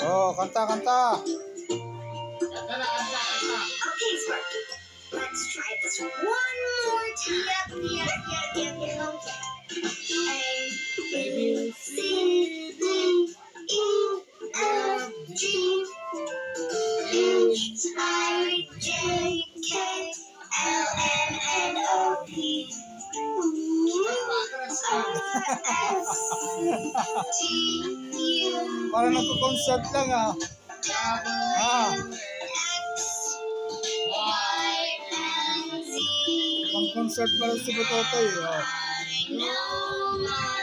Oh, kanta, kanta. Kanta na, kanta, kanta. Okay, Sparky. Let's try this one more time. Yep. Okay. A, B, C, D, E, F, G, H, I, J, K, L, M, N, O, P, Q, R, S, T, U, Parang nagko-concert lang ah. Ah, X, Y, and Z. pang concert pala si Butotoy. Oh. I know my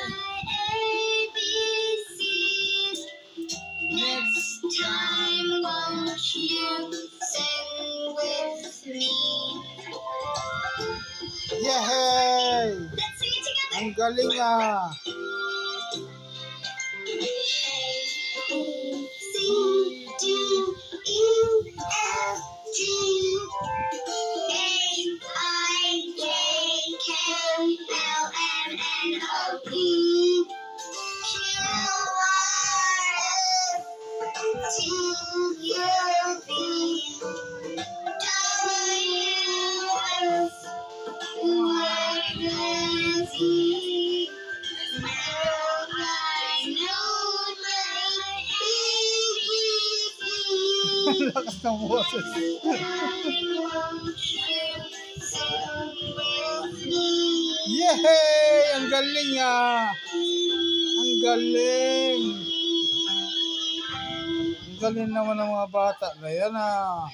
ABCs. Next time, won't you sing with me? Yehey! Let's sing it together. Ang galing ah. A, C, D, E, F, G, H, I, J, K, L, M, N, O, P, Q, R, S, T, U, V, W, X, Y, and Z. Now I know my ABCs. Ang lakas ng boses. Yehey! Ang galing ah. Ang galing. Ang galing naman ng mga bata na yan ah.